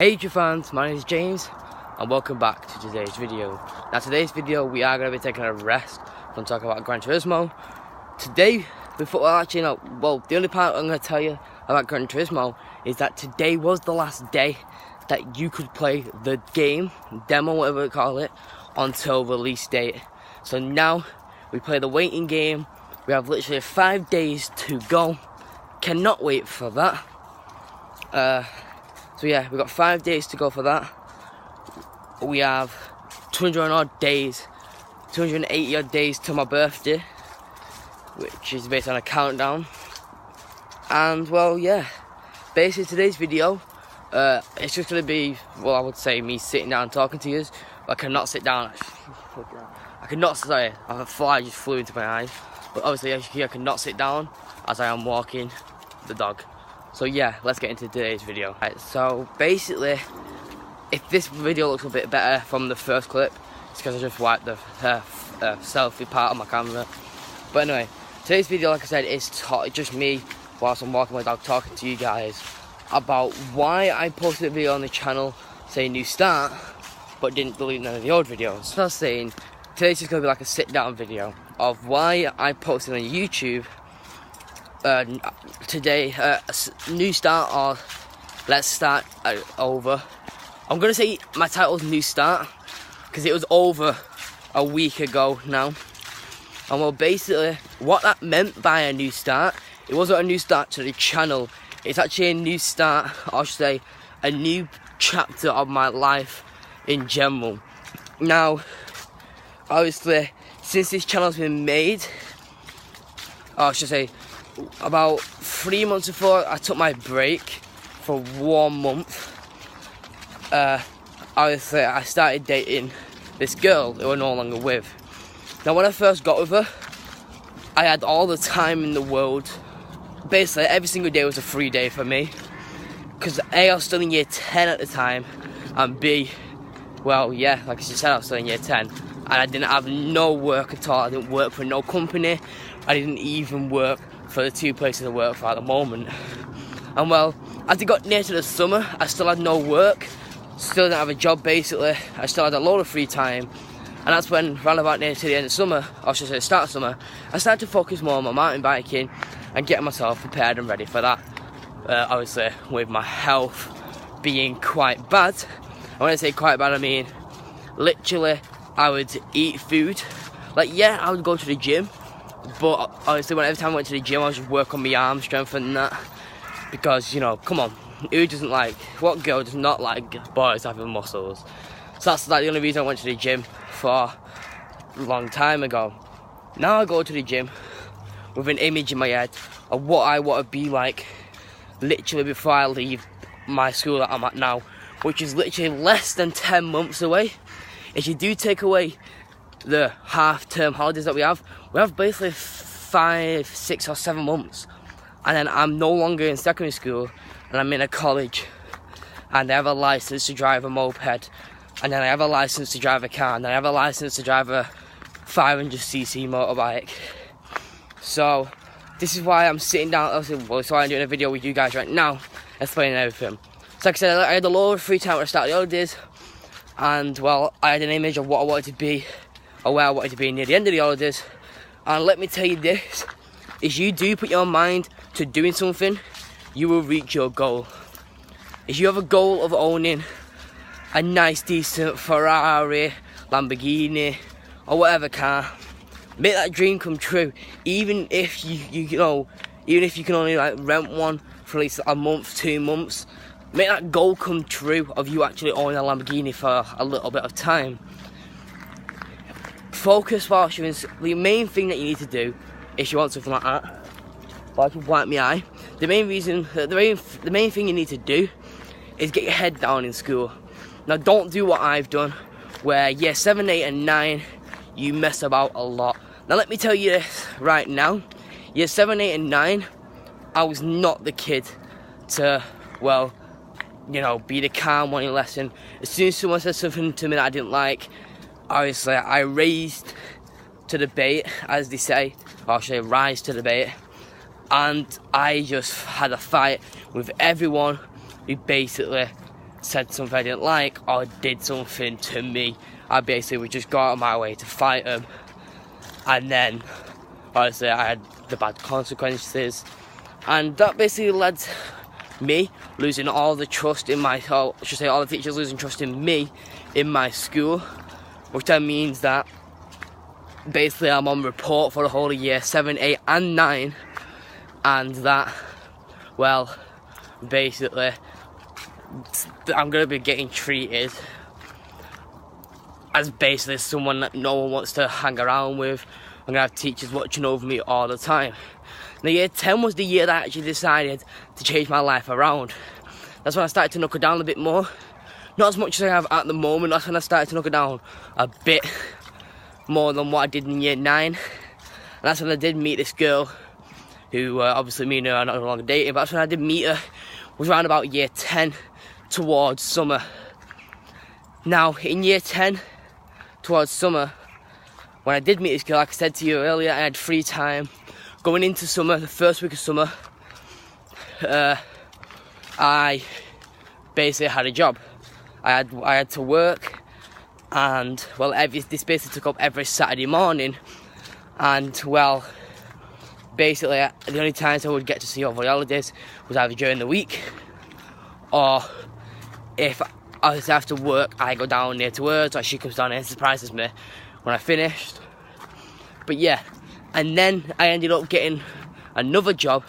Hey YouTube fans, my name is James and welcome back to today's video. Now today's video we are going to be taking a rest from talking about Gran Turismo. Today, the only part I'm going to tell you about Gran Turismo is that today was the last day that you could play the game, demo, whatever we call it, until release date. So now we play the waiting game. We have literally 5 days to go. Cannot wait for that. So yeah, we've got 5 days to go for that. We have 200 odd days, 280 odd days to my birthday, which is based on a countdown. And well, yeah, basically today's video, it's just gonna be, well, I would say me sitting down talking to you. I cannot sit down. A fly just flew into my eye. But obviously, as you can hear, I cannot sit down as I am walking the dog. So yeah, let's get into today's video. Right, so basically, if this video looks a bit better from the first clip, it's because I just wiped the selfie part of my camera. But anyway, today's video, like I said, is just me whilst I'm walking my dog talking to you guys about why I posted a video on the channel saying new start, but didn't delete none of the old videos. So I was saying, today's just going to be like a sit down video of why I posted on YouTube today, new start or let's start over. I'm gonna say my title's new start because it was over a week ago now. And well, basically what that meant by a new start, it wasn't a new start to the channel, it's actually a new start, or I should say a new chapter of my life in general. Now obviously since this channel's been made, or I should say about 3 months before I took my break for 1 month, obviously I started dating this girl who I'm no longer with. Now when I first got with her, I had all the time in the world. Basically every single day was a free day for me, because A, I was still in year 10 at the time, and B, well yeah, like I just said, I was still in year 10 and I didn't have no work at all. I didn't work for no company, I didn't even work for the 2 places I work for at the moment. And well, as it got near to the summer, I still had no work, still didn't have a job basically, I still had a load of free time. And that's when, round about near to the end of summer, or I should say the start of summer, I started to focus more on my mountain biking and getting myself prepared and ready for that. Obviously with my health being quite bad, and when I say quite bad I mean literally I would eat food, like yeah, I would go to the gym, but obviously every time I went to the gym I would just work on my arm strength and that, because you know, come on, what girl does not like boys having muscles? So that's like the only reason I went to the gym for a long time ago. Now I go to the gym with an image in my head of what I want to be like literally before I leave my school that I'm at now, which is literally less than 10 months away. If you do take away the half-term holidays that we have basically 5, 6 or 7 months, and then I'm no longer in secondary school and I'm in a college, and I have a license to drive a moped, and then I have a license to drive a car, and then I have a license to drive a 500cc motorbike. So this is why I'm sitting down, so I'm doing a video with you guys right now explaining everything. So like I said, I had a lot of free time at the start of the holidays, and well, I had an image of what I wanted to be, or where I wanted to be near the end of the holidays. And let me tell you this, if you do put your mind to doing something, you will reach your goal. If you have a goal of owning a nice decent Ferrari, Lamborghini or whatever car, make that dream come true. Even if you can only like rent one for at least a month, 2 months, make that goal come true of you actually owning a Lamborghini for a little bit of time. Focus whilst you're in. The main thing that you need to do, if you want something like that, I can wipe my eye. The main thing you need to do is get your head down in school. Now don't do what I've done, where year 7, 8 and 9, you mess about a lot. Now let me tell you this right now, year 7, 8 and 9, I was not the kid to, well, you know, be the calm one in lesson. As soon as someone said something to me that I didn't like, obviously I raised to the bait, as they say, or should I rise to the bait, and I just had a fight with everyone who basically said something I didn't like or did something to me, I basically would just go out of my way to fight them. And then, obviously, I had the bad consequences. And that basically led me losing all the trust in my, or I should say all the teachers losing trust in me in my school, which then means that basically I'm on report for the whole of year 7, 8 and 9, and that, well, basically I'm going to be getting treated as basically someone that no one wants to hang around with. I'm going to have teachers watching over me all the time. Now, year 10 was the year that I actually decided to change my life around. That's when I started to knuckle down a bit more. Not as much as I have at the moment. That's when I started to knuckle down a bit more than what I did in year 9. And that's when I did meet this girl who, obviously me and her are no longer dating, but that's when I did meet her. It was around about year 10 towards summer. Now, in year 10 towards summer, when I did meet this girl, like I said to you earlier, I had free time. Going into summer, the first week of summer, I basically had a job. I had to work, and well, this basically took up every Saturday morning. And well, basically the only times I would get to see her over the holidays was either during the week, or if I was after work, I go down near to her, so she comes down and surprises me when I finished. But yeah. And then I ended up getting another job,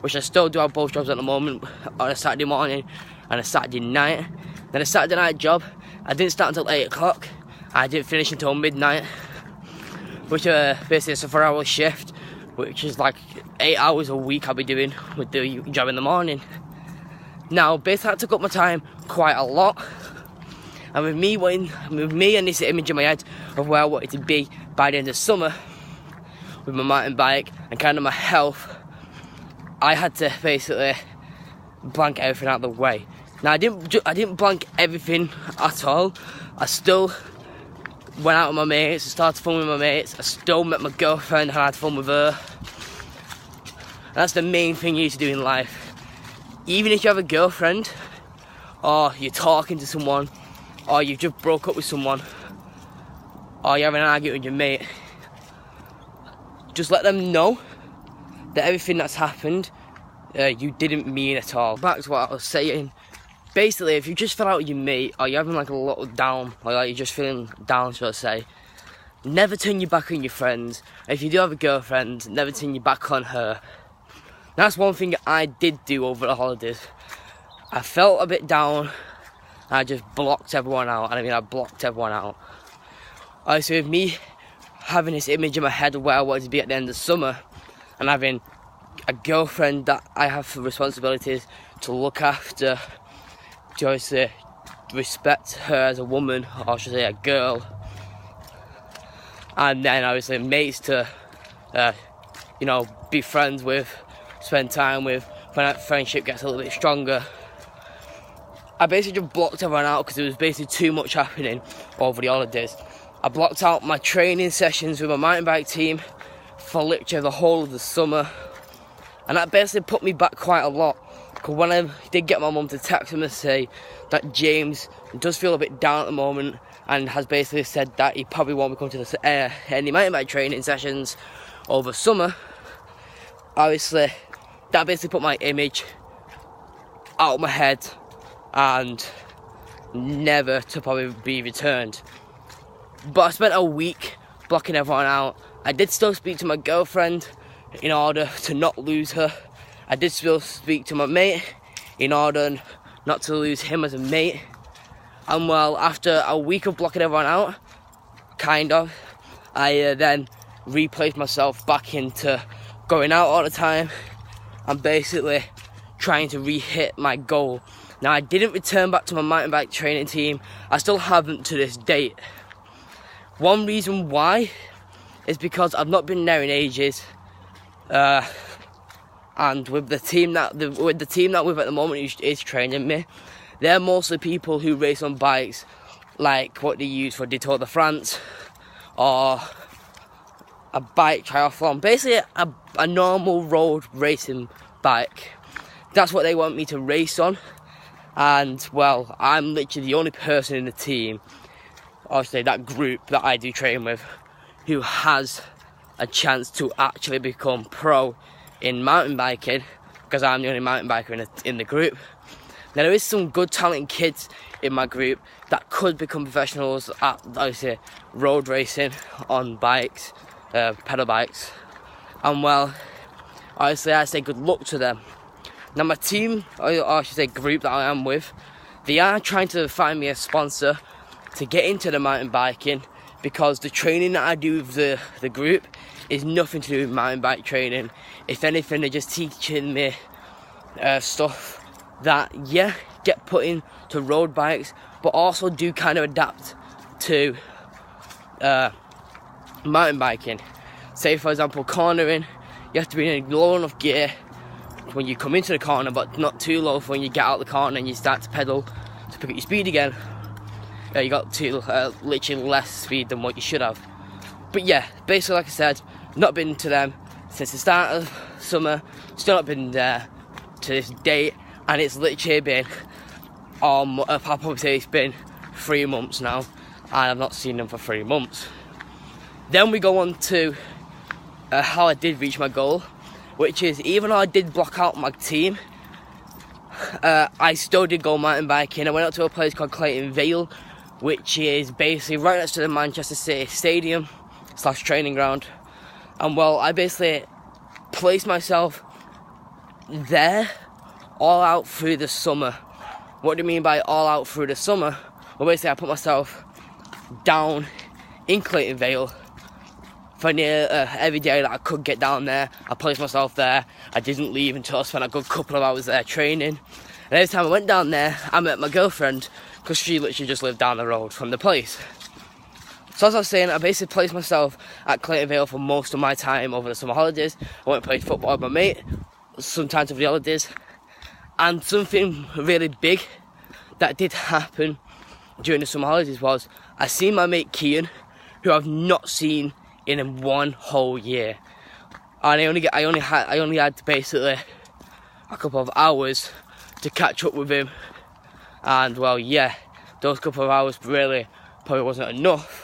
which I still do have both jobs at the moment, on a Saturday morning and a Saturday night. Then a Saturday night job, I didn't start until 8 o'clock. I didn't finish until midnight, which basically is a 4-hour shift, which is like 8 hours a week I'll be doing with the job in the morning. Now, basically that took up my time quite a lot. And with me and this image in my head of where I wanted to be by the end of summer, with my mountain bike and kind of my health, I had to basically blank everything out of the way. Now I didn't blank everything at all. I still went out with my mates, I started fun with my mates, I still met my girlfriend and I had fun with her. And that's the main thing you need to do in life. Even if you have a girlfriend, or you're talking to someone, or you just broke up with someone, or you're having an argument with your mate, just let them know that everything that's happened, you didn't mean at all. Back to what I was saying. Basically, if you just fell out with your mate, or you're having like a little down, or like you're just feeling down, shall I say, never turn your back on your friends. If you do have a girlfriend, never turn your back on her. That's one thing I did do over the holidays. I felt a bit down, and I just blocked everyone out. And I mean, I blocked everyone out. So with me having this image in my head of where I wanted to be at the end of summer, and having a girlfriend that I have responsibilities to look after, to obviously respect her as a woman, or should I say a girl, and then obviously mates to, be friends with, spend time with, when that friendship gets a little bit stronger. I basically just blocked everyone out because there was basically too much happening over the holidays. I blocked out my training sessions with my mountain bike team for literally the whole of the summer, and that basically put me back quite a lot. Because when I did get my mum to text him and say that James does feel a bit down at the moment, and has basically said that he probably won't be coming to any mountain bike training sessions over summer, obviously that basically put my image out of my head and never to probably be returned. But I spent a week blocking everyone out. I did still speak to my girlfriend in order to not lose her. I did still speak to my mate in order not to lose him as a mate. And well, after a week of blocking everyone out, I then replaced myself back into going out all the time and basically trying to re-hit my goal. Now, I didn't return back to my mountain bike training team. I still haven't to this date. One reason why is because I've not been there in ages, and with the team that we're at the moment who is training me, they're mostly people who race on bikes like what they use for the Tour de France, or a bike triathlon, basically a normal road racing bike. That's what they want me to race on. And well, I'm literally the only person in the team, obviously that group that I do train with, who has a chance to actually become pro in mountain biking, because I'm the only mountain biker in the group. Now there is some good talented kids in my group that could become professionals at, obviously, road racing on bikes, pedal bikes. And well, honestly, I say good luck to them. Now my team, or I should say group that I am with, they are trying to find me a sponsor to get into the mountain biking, because the training that I do with the group is nothing to do with mountain bike training. If anything, they're just teaching me stuff that, yeah, get put into road bikes, but also do kind of adapt to mountain biking. Say for example, cornering, you have to be in a low enough gear when you come into the corner, but not too low for when you get out of the corner and you start to pedal to pick up your speed again. You got to literally less speed than what you should have. But yeah, basically, like I said, not been to them since the start of summer, still not been there to this date, and it's literally been, I'll probably say it's been 3 months now, and I've not seen them for 3 months. Then we go on to how I did reach my goal, which is, even though I did block out my team, I still did go mountain biking. I went out to a place called Clayton Vale, which is basically right next to the Manchester City Stadium / training ground. And well, I basically placed myself there all out through the summer. What do you mean by all out through the summer? Well, basically I put myself down in Clayton Vale for near every day that I could get down there. I placed myself there. I didn't leave until I spent a good couple of hours there training. And every time I went down there, I met my girlfriend, because she literally just lived down the road from the place. So as I was saying, I basically placed myself at Clayton Vale for most of my time over the summer holidays. I went and played football with my mate, sometimes over the holidays. And something really big that did happen during the summer holidays was, I seen my mate Kian, who I've not seen in 1 whole year. And I only had basically a couple of hours to catch up with him. And well, yeah, those couple of hours really probably wasn't enough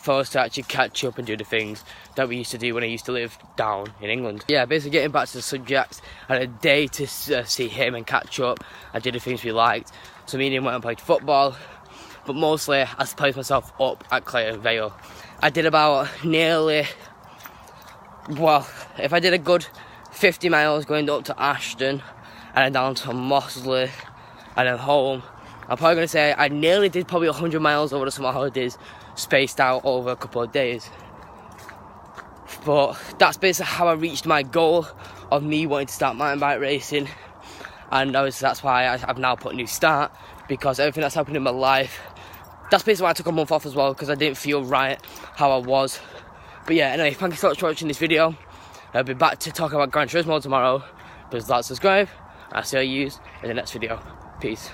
for us to actually catch up and do the things that we used to do when I used to live down in England. Yeah, basically getting back to the subject, I had a day to see him and catch up. I did the things we liked. So me and him went and played football, but mostly I placed myself up at Clayton Vale. I did about nearly, well, if I did a good 50 miles going up to Ashton and then down to Mossley and then home, I'm probably going to say I nearly did probably 100 miles over the summer holidays, spaced out over a couple of days. But that's basically how I reached my goal of me wanting to start mountain bike racing. And obviously that's why I've now put a new start, because everything that's happened in my life, that's basically why I took a month off as well, because I didn't feel right how I was. But yeah, anyway, thank you so much for watching this video. I'll be back to talk about Gran Turismo tomorrow. Please like, subscribe, and I'll see you in the next video. Peace.